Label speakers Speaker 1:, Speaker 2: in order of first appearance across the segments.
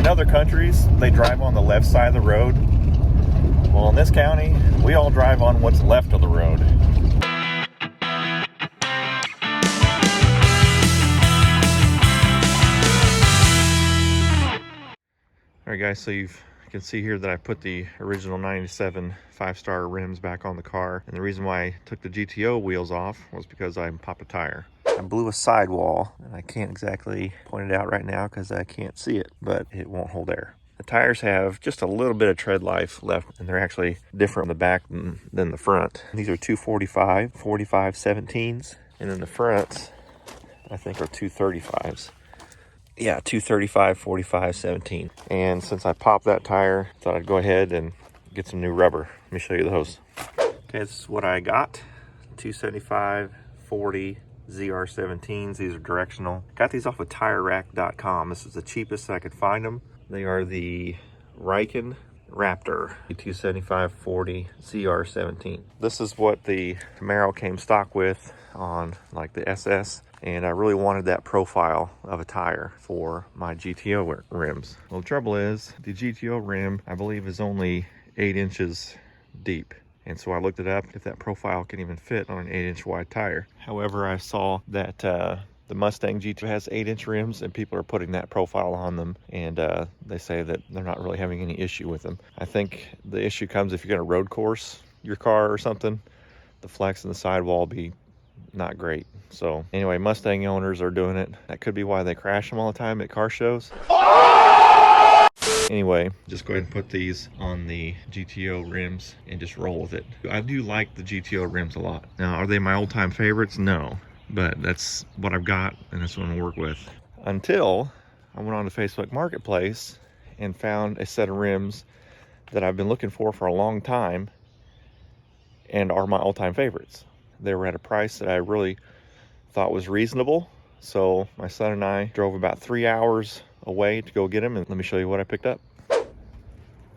Speaker 1: other countries, they drive on the left side of the road. Well, in this county, we all drive on what's left of the road. Alright guys, so you can see here that I put the original 97 5-star rims back on the car. And the reason why I took the GTO wheels off was because I popped a tire. I blew a sidewall, and I can't exactly point it out right now because I can't see it, but it won't hold air. The tires have just a little bit of tread life left, and they're actually different on the back than the front. These are 245, 45 17s, and then the fronts, I think, are 235s. Yeah, 235, 45, 17. And since I popped that tire, I thought I'd go ahead and get some new rubber. Let me show you those. Okay, this is what I got. 275, 40 ZR17s. These are directional. Got these off of TireRack.com. This is the cheapest I could find them. They are the Riken Raptor 275 40 ZR17. This is what the Camaro came stock with on like the SS. And I really wanted that profile of a tire for my GTO rims. Well, the trouble is, the GTO rim, I believe, is only 8 inches deep. And so I looked it up, if that profile can even fit on an 8-inch wide tire. However, I saw that the Mustang GTO has 8-inch rims, and people are putting that profile on them. And they say that they're not really having any issue with them. I think the issue comes if you're gonna road course your car or something, the flex in the sidewall will be not great. So anyway, Mustang owners are doing it. That could be why they crash them all the time at car shows. Anyway, just go ahead and put these on the GTO rims and just roll with it. I do like the GTO rims a lot. Now, are they my all-time favorites? No, but that's what I've got, and that's what I'm gonna work with. Until I went on to Facebook Marketplace and found a set of rims that I've been looking for a long time and are my all-time favorites. They were at a price that I really thought was reasonable. So my son and I drove about 3 hours away to go get them, and let me show you what I picked up.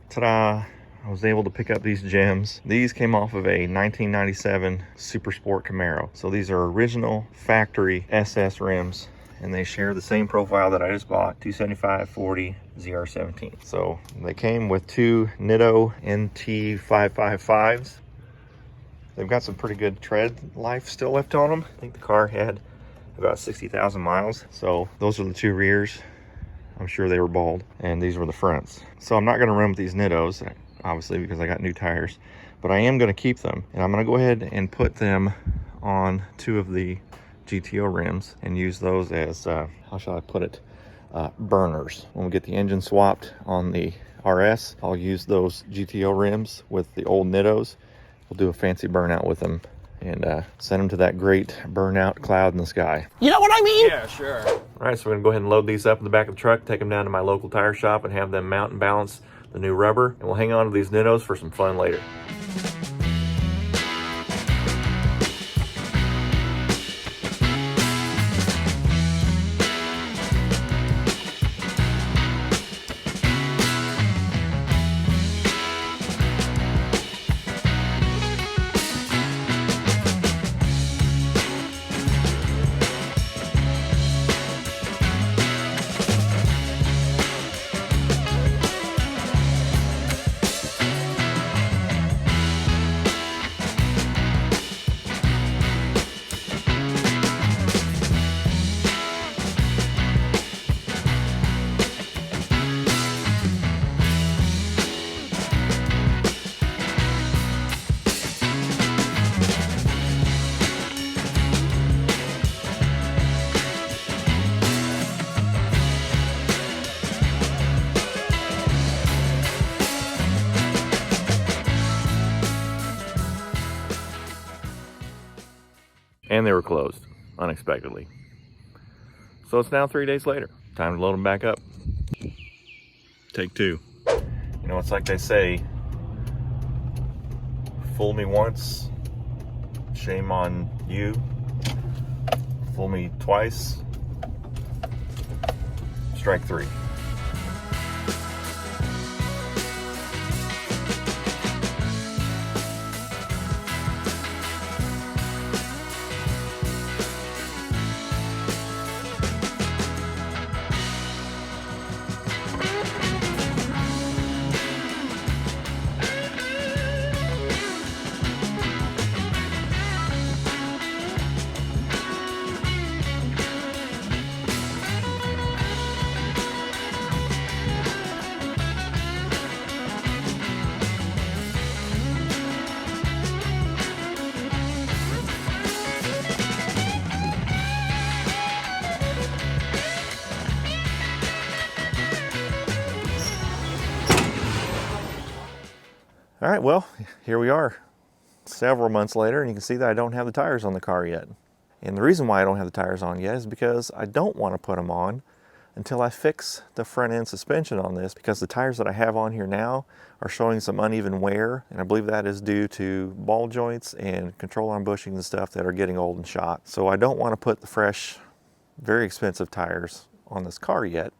Speaker 1: Ta-da! I was able to pick up these gems. These came off of a 1997 Super Sport Camaro. So these are original factory SS rims, and they share the same profile that I just bought, 275 40 ZR17. So they came with 2 Nitto NT555s. They've got some pretty good tread life still left on them. I think the car had about 60,000 miles. So those are the 2 rears. I'm sure they were bald. And these were the fronts. So I'm not gonna run with these Nittos, obviously, because I got new tires. But I am gonna keep them. And I'm gonna go ahead and put them on 2 of the GTO rims and use those as, how shall I put it, burners. When we get the engine swapped on the RS, I'll use those GTO rims with the old Nittos. We'll do a fancy burnout with them and send them to that great burnout cloud in the sky.
Speaker 2: You know what I mean?
Speaker 1: Yeah, sure. All right, so we're gonna go ahead and load these up in the back of the truck, take them down to my local tire shop and have them mount and balance the new rubber. And we'll hang on to these Nittos for some fun later. And they were closed unexpectedly. So it's now 3 days later. Time to load them back up. Take 2. You know, it's like they say, fool me once, shame on you. Fool me twice, strike 3. All right, well, here we are several months later, and you can see that I don't have the tires on the car yet. And the reason why I don't have the tires on yet is because I don't want to put them on until I fix the front end suspension on this, because the tires that I have on here now are showing some uneven wear, and I believe that is due to ball joints and control arm bushings and stuff that are getting old and shot. So I don't want to put the fresh, very expensive tires on this car yet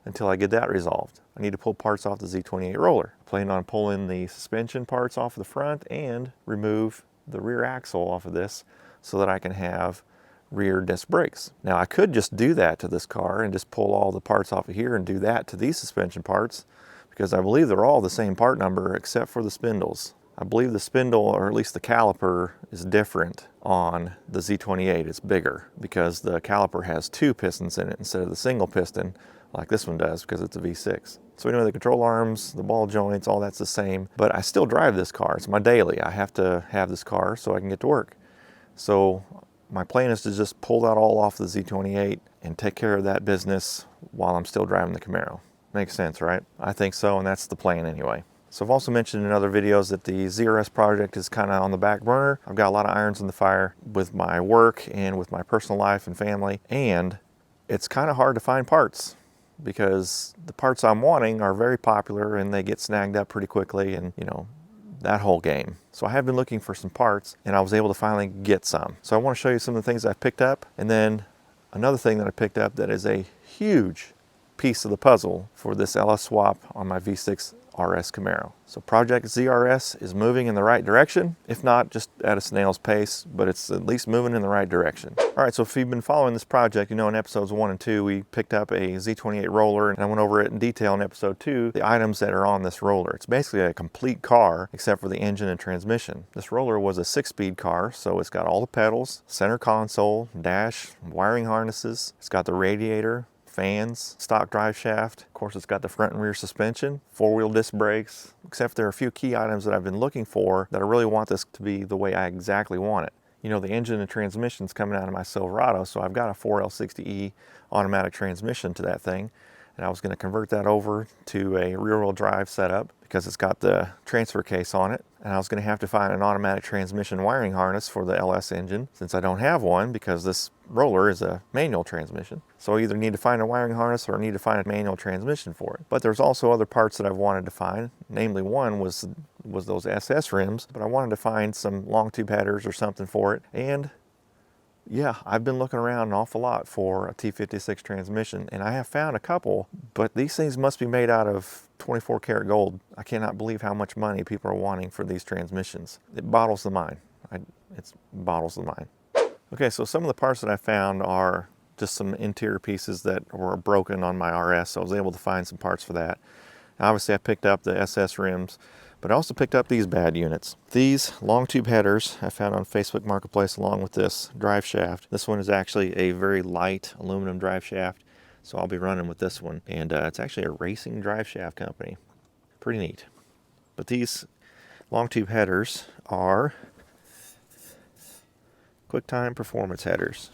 Speaker 1: until I get that resolved. I need to pull parts off the Z28 roller. I plan on pulling the suspension parts off of the front and remove the rear axle off of this so that I can have rear disc brakes. Now I could just do that to this car and just pull all the parts off of here and do that to these suspension parts, because I believe they're all the same part number except for the spindles. I believe the spindle, or at least the caliper, is different on the Z28. It's bigger because the caliper has 2 pistons in it instead of the single piston like this one does, because it's a V6. So anyway, the control arms, the ball joints, all that's the same, but I still drive this car. It's my daily. I have to have this car so I can get to work. So my plan is to just pull that all off the Z28 and take care of that business while I'm still driving the Camaro. Makes sense, right? I think so, and that's the plan anyway. So I've also mentioned in other videos that the ZRS project is kind of on the back burner. I've got a lot of irons in the fire with my work and with my personal life and family, and it's kind of hard to find parts because the parts I'm wanting are very popular and they get snagged up pretty quickly, and you know, that whole game. So I have been looking for some parts, and I was able to finally get some. So I want to show you some of the things I've picked up, and then another thing that I picked up that is a huge piece of the puzzle for this LS swap on my V6 RS Camaro. So Project ZRS is moving in the right direction, if not just at a snail's pace, but it's at least moving in the right direction. All right, so if you've been following this project, you know in episodes 1 and 2, we picked up a Z28 roller, and I went over it in detail in episode 2, the items that are on this roller. It's basically a complete car, except for the engine and transmission. This roller was a 6-speed car, so it's got all the pedals, center console, dash, wiring harnesses. It's got the radiator, fans, stock drive shaft. Of course, it's got the front and rear suspension, 4-wheel disc brakes, except there are a few key items that I've been looking for that I really want this to be the way I exactly want it. You know, the engine and transmission's coming out of my Silverado, so I've got a 4L60E automatic transmission to that thing, and I was going to convert that over to a rear-wheel drive setup because it's got the transfer case on it, and I was going to have to find an automatic transmission wiring harness for the LS engine since I don't have one because this roller is a manual transmission. So I either need to find a wiring harness or I need to find a manual transmission for it. But there's also other parts that I've wanted to find. Namely, one was those SS rims, but I wanted to find some long tube headers or something for it. And yeah, I've been looking around an awful lot for a T56 transmission, and I have found a couple, but these things must be made out of 24 karat gold. I cannot believe how much money people are wanting for these transmissions. It boggles the mind. It boggles the mind. Okay, so some of the parts that I found are just some interior pieces that were broken on my RS, so I was able to find some parts for that. Obviously, I picked up the SS rims, but I also picked up these bad units. These long tube headers I found on Facebook Marketplace along with this drive shaft. This one is actually a very light aluminum drive shaft, so I'll be running with this one. And it's actually a racing drive shaft company. Pretty neat. But these long tube headers are QuickTime performance headers.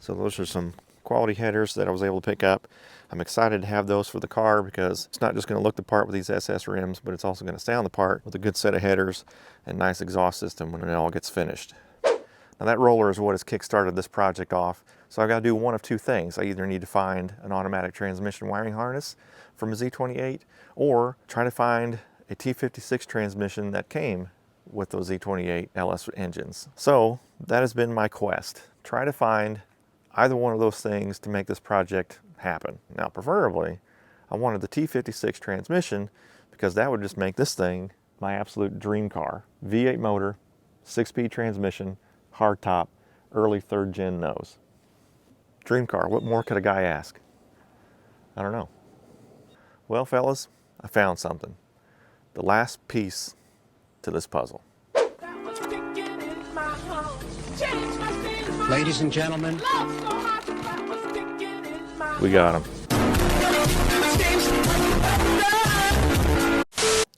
Speaker 1: So those are some quality headers that I was able to pick up. I'm excited to have those for the car because it's not just going to look the part with these SS rims, but it's also going to sound the part with a good set of headers and nice exhaust system when it all gets finished. Now that roller is what has kick-started this project off, so I've got to do one of two things. I either need to find an automatic transmission wiring harness from a Z28 or try to find a T56 transmission that came with those Z28 LS engines. So that has been my quest. Try to find either one of those things to make this project happen. Now, preferably, I wanted the T56 transmission because that would just make this thing my absolute dream car. V8 motor, 6-speed transmission, hardtop, early 3rd gen nose. Dream car. What more could a guy ask? I don't know. Well, fellas, I found something. The last piece to this puzzle.
Speaker 2: Ladies and gentlemen,
Speaker 1: we got him.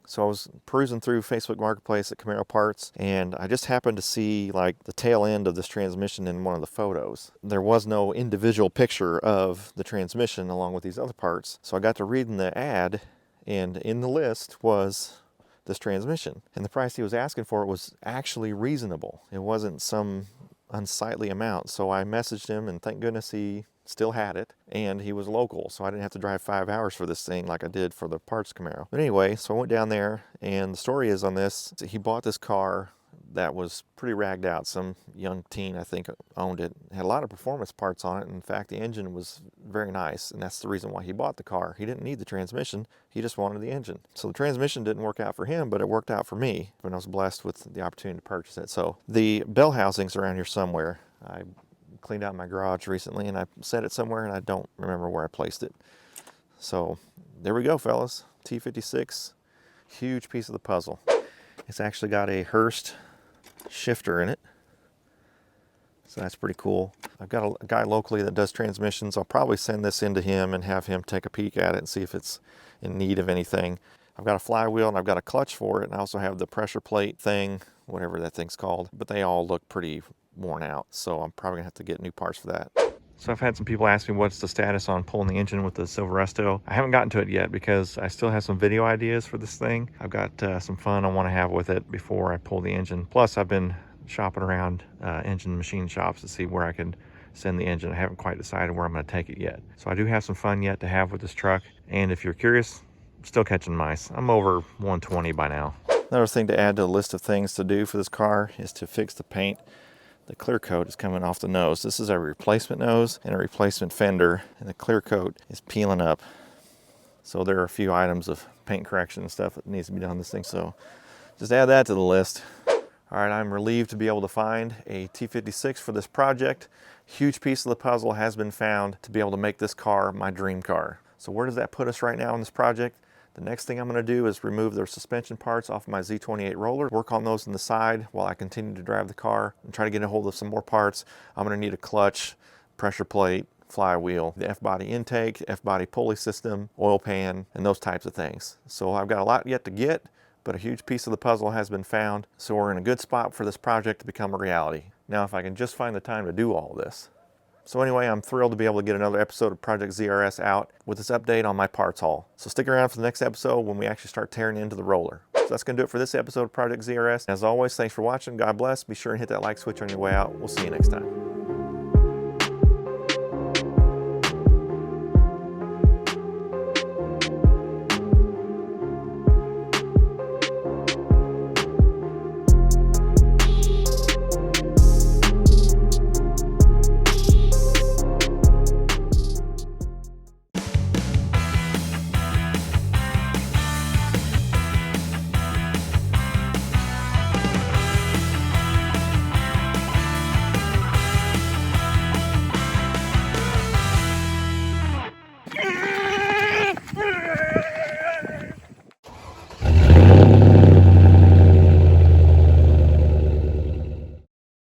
Speaker 1: So I was perusing through Facebook Marketplace at Camaro Parts, and I just happened to see like the tail end of this transmission in one of the photos. There was no individual picture of the transmission along with these other parts. So I got to reading the ad, and in the list was this transmission. And the price he was asking for it was actually reasonable. It wasn't some unsightly amount. So I messaged him, and thank goodness he still had it, and he was local, so I didn't have to drive 5 hours for this thing like I did for the parts Camaro. But anyway, so I went down there, and the story is on this, he bought this car that was pretty ragged out. Some young teen, I think, owned it. It had a lot of performance parts on it. In fact, the engine was very nice, and that's the reason why he bought the car. He didn't need the transmission, he just wanted the engine. So the transmission didn't work out for him, but it worked out for me, and I was blessed with the opportunity to purchase it. So the bell housing's around here somewhere. I cleaned out my garage recently, and I set it somewhere, and I don't remember where I placed it. So there we go, fellas. T56, huge piece of the puzzle. It's actually got a Hurst shifter in it, so that's pretty cool. I've got a guy locally that does transmissions. I'll probably send this in to him and have him take a peek at it and see if it's in need of anything. I've got a flywheel, and I've got a clutch for it, and I also have the pressure plate thing, whatever that thing's called, but they all look pretty worn out, so I'm probably gonna have to get new parts for that. So I've had some people ask me what's the status on pulling the engine with the Silveresto. I haven't gotten to it yet because I still have some video ideas for this thing. I've got some fun I want to have with it before I pull the engine. Plus, I've been shopping around engine machine shops to see where I can send the engine. I haven't quite decided where I'm going to take it yet. So I do have some fun yet to have with this truck. And if you're curious, I'm still catching mice. I'm over 120 by now. Another thing to add to the list of things to do for this car is to fix the paint. The clear coat is coming off the nose. This is a replacement nose and a replacement fender, and the clear coat is peeling up. So there are a few items of paint correction and stuff that needs to be done on this thing. So just add that to the list. All right, I'm relieved to be able to find a T56 for this project. Huge piece of the puzzle has been found to be able to make this car my dream car. So where does that put us right now in this project? The next thing I'm going to do is remove the suspension parts off my Z28 roller, work on those on the side while I continue to drive the car and try to get a hold of some more parts. I'm going to need a clutch, pressure plate, flywheel, the F-body intake, F-body pulley system, oil pan, and those types of things. So I've got a lot yet to get, but a huge piece of the puzzle has been found. So we're in a good spot for this project to become a reality. Now, if I can just find the time to do all this. So anyway, I'm thrilled to be able to get another episode of Project ZRS out with this update on my parts haul. So stick around for the next episode when we actually start tearing into the roller. So that's going to do it for this episode of Project ZRS. As always, thanks for watching. God bless. Be sure and hit that like switch on your way out. We'll see you next time.